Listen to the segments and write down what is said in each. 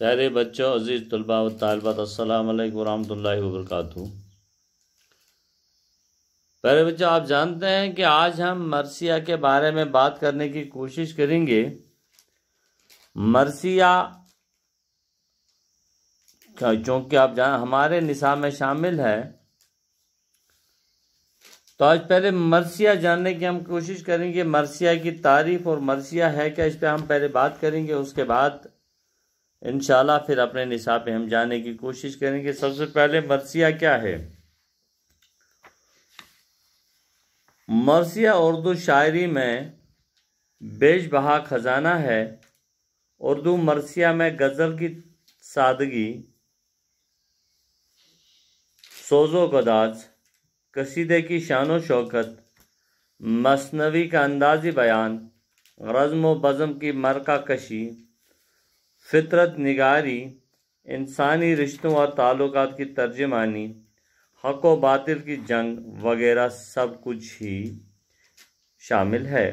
प्यारे बच्चों, अजीज़ तलबा व तालिबात, अस्सलाम वालेकुम रहमतुल्लाहि व बरकातुहू। प्यारे बच्चों, आप जानते हैं कि आज हम मरसिया के बारे में बात करने की कोशिश करेंगे। मरसिया चूँकि आप हमारे निसाब में शामिल है, तो आज पहले मरसिया जानने की हम कोशिश करेंगे। मरसिया की तारीफ और मरसिया है क्या, इस पर हम पहले बात करेंगे। उसके बाद इंशाल्लाह फिर अपने निसाब पे हम जानने की कोशिश करेंगे। सबसे पहले मरसिया क्या है। मरसिया उर्दू शायरी में बेशबहा खजाना है। उर्दू मरसिया में गज़ल की सादगी, सोज़ो गदाज, कसीदे की शानो शौकत, मसनवी का अंदाज़ी बयान, रज़्म व बज़्म की मरका कशी, फितरत निगारी, इंसानी रिश्तों और ताल्लुकात की तर्जमानी, हक़ व बातिल की जंग वगैरह सब कुछ ही शामिल है।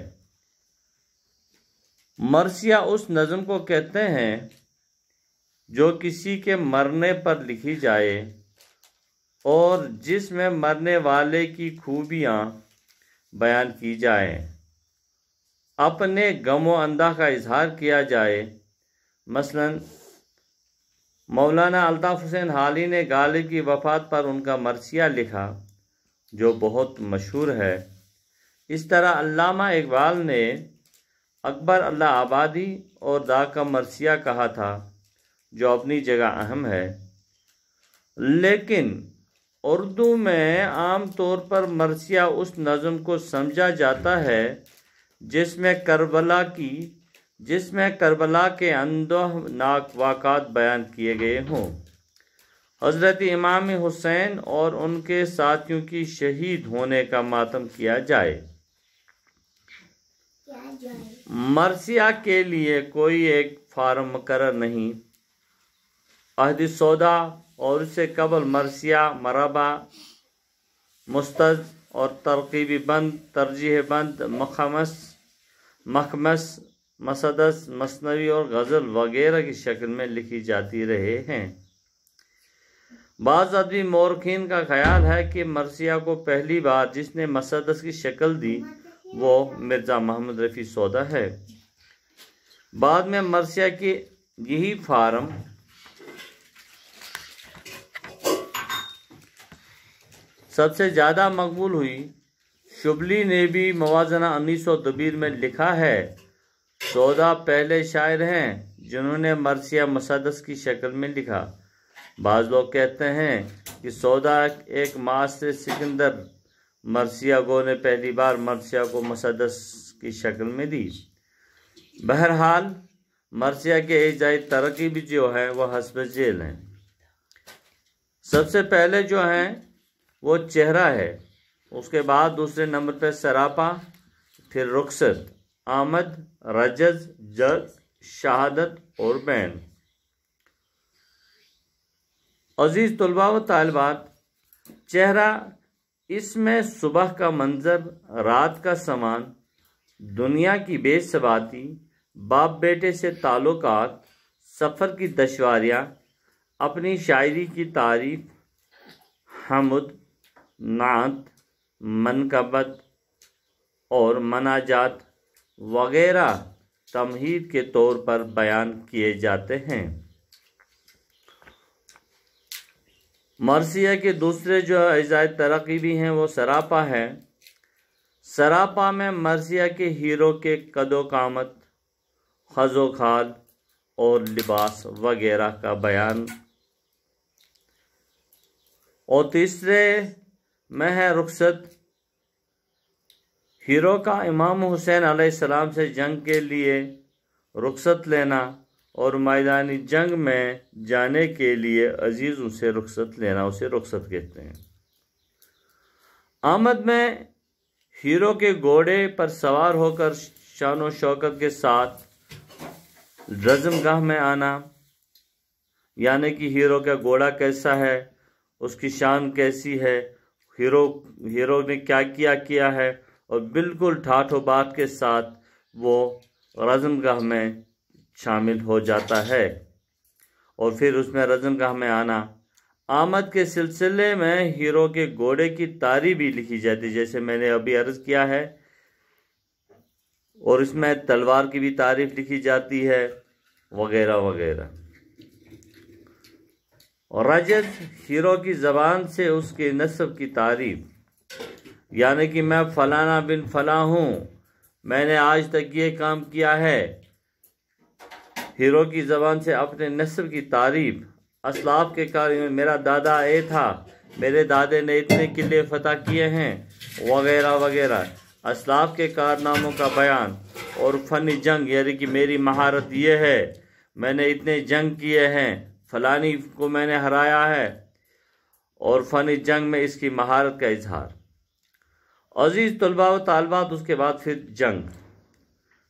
मरसिया उस नज़म को कहते हैं जो किसी के मरने पर लिखी जाए और जिसमें मरने वाले की खूबियाँ बयान की जाए, अपने गम व अंदा का इजहार किया जाए। मसलन मौलाना अल्ताफ़ हुसैन हाली ने गालिब की वफ़ात पर उनका मरसिया लिखा, जो बहुत मशहूर है। इस तरह अल्लामा इकबाल ने अकबर अल्लाह आबादी और दा का मरसिया कहा था, जो अपनी जगह अहम है। लेकिन उर्दू में आम तौर पर मरसिया उस नज़म को समझा जाता है जिसमें करबला के अंदोहनाक वाक़ात बयान किए गए हों। हज़रत इमाम हुसैन और उनके साथियों की शहीद होने का मातम किया जाए। मरसिया के लिए कोई एक फार्म मुकर्रर नहीं। अहद सौदा और उससे कबल मरसिया, मरबा, मुस्तज़ और तरकीबी बंद, तरजीह बंद, मखमस, मसदस, मसनवी और गज़ल वगैरह की शक्ल में लिखी जाती रहे हैं। बाज़ अदबी मौरखीन का ख्याल है कि मरसिया को पहली बार जिसने मसदस की शक्ल दी वो मिर्ज़ा मोहम्मद रफ़ी सौदा है। बाद में मरसिया की यही फार्म सबसे ज़्यादा मकबूल हुई। शुबली ने भी मवाज़ना 1912 में लिखा है, सौदा पहले शायर हैं जिन्होंने मरसिया मसदस की शक्ल में लिखा। बाज़ लोग कहते हैं कि सौदा एक मास्टर सिकंदर मरसिया गो ने पहली बार मरसिया को मसदस की शक्ल में दी। बहरहाल मरसिया के इजाई तरक्की भी जो है वह हस्ब झेल हैं। सबसे पहले जो हैं वो चेहरा है, उसके बाद दूसरे नंबर पर सरापा, फिर रुखसत, आमद, रजज, जग, शहादत और बैन। अजीज तलबा व तालिबात, चेहरा इसमें सुबह का मंजर, रात का समान, दुनिया की बेसबाती, बाप बेटे से ताल्लुकात, सफ़र की दुश्वारियाँ, अपनी शायरी की तारीफ, हमुद, नात, मनकबत और मनाजात वगैरह तमहीद के तौर पर बयान किए जाते हैं। मरसिया के दूसरे जो अज़ाए तरक्की भी हैं वो सरापा है। सरापा में मरसिया के हीरो के कदो कामत, खज़ो खाल और लिबास वगैरह का बयान। और तीसरे में है रुखसत। हीरो का इमाम हुसैन अलैहिस्सलाम से जंग के लिए रुखसत लेना और मैदानी जंग में जाने के लिए अजीज़ों से रुखसत लेना, उसे रुखसत कहते हैं। आमद में हीरो के घोड़े पर सवार होकर शान व शौकत के साथ रज़मगाह में आना, यानी कि हीरो का घोड़ा कैसा है, उसकी शान कैसी है, हीरो ने क्या किया है, और बिल्कुल ठाठो बात के साथ वो रज़मगाह में शामिल हो जाता है। اور پھر اس میں رزم کا ہمیں آنا۔ آمد کے سلسلے میں ہیرو کے گھوڑے کی تعریف بھی لکھی جاتی ہے، جیسے میں نے ابھی عرض کیا ہے، اور اس میں تلوار کی بھی تعریف لکھی جاتی ہے وغیرہ وغیرہ۔ اور رجز ہیرو کی زبان سے اس کے نسب کی تعریف، یعنی کہ میں فلانا بن فلاں ہوں، میں نے آج تک یہ کام کیا ہے۔ ہیرو کی زبان سے اپنے نسب کی تعریف، اسلاف کے کار، میرا دادا اے تھا، میرے دادے نے اتنے قلعے فتح کیے ہیں وغیرہ وغیرہ، اسلاف کے کارناموں کا بیان۔ اور فن جنگ، یعنی کہ میری مہارت یہ ہے، میں نے اتنے جنگ کیے ہیں، فلانی کو میں نے ہرایا ہے، اور فن جنگ میں اس کی مہارت کا اظہار۔ عزیز طلباء و طالبات، اس کے بعد پھر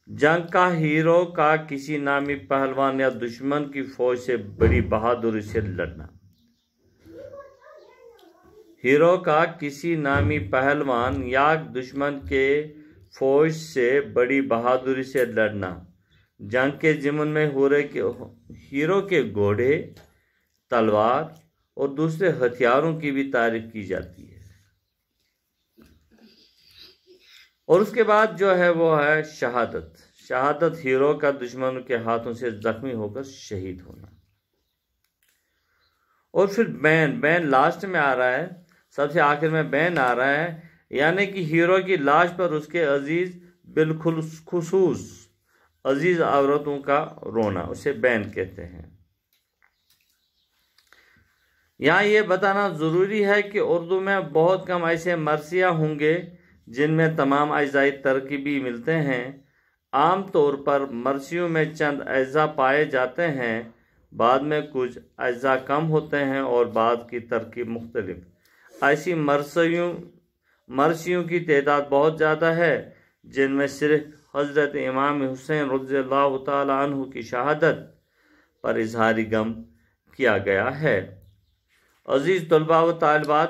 جنگ کا ہیرو کا کسی نامی پہلوان یا دشمن کی فوج سے بڑی بہادری سے لڑنا۔ ہیرو کا کسی نامی پہلوان یا دشمن کے فوج سے بڑی بہادری سے لڑنا۔ جنگ کے ضمن میں ہیرو کے گھوڑے، تلوار اور دوسرے ہتھیاروں کی بھی تعریف کی جاتی ہے۔ اور اس کے بعد جو ہے وہ ہے شہادت ہیرو کا دشمنوں کے ہاتھوں سے زخمی ہو کر شہید ہونا۔ اور پھر بین لاسٹ میں آ رہا ہے، سب سے آخر میں بین آ رہا ہے، یعنی کہ ہیرو کی لاش پر اس کے عزیز، بالخصوص عزیز عورتوں کا رونا، اسے بین کہتے ہیں۔ یہاں یہ بتانا ضروری ہے کہ اردو میں بہت کم ایسے مرثیہ ہوں گے جن میں تمام اجزائی ترکیبی ملتے ہیں۔ عام طور پر مرثیوں میں چند اجزاء پائے جاتے ہیں، بعد میں کچھ اجزاء کم ہوتے ہیں اور بعد کی ترکیب مختلف۔ ایسی مرثیوں کی تعداد بہت زیادہ ہے جن میں صرف حضرت امام حسین رضی اللہ تعالی عنہ کی شہادت پر اظہار غم کیا گیا ہے۔ عزیز طلباء و طالبات،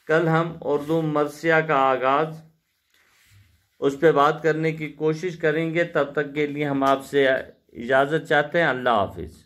کل ہم اردو مرثیہ کا آغاز، اس پہ بات کرنے کی کوشش کریں گے۔ تب تک کے لیے ہم آپ سے اجازت چاہتے ہیں۔ اللہ حافظ۔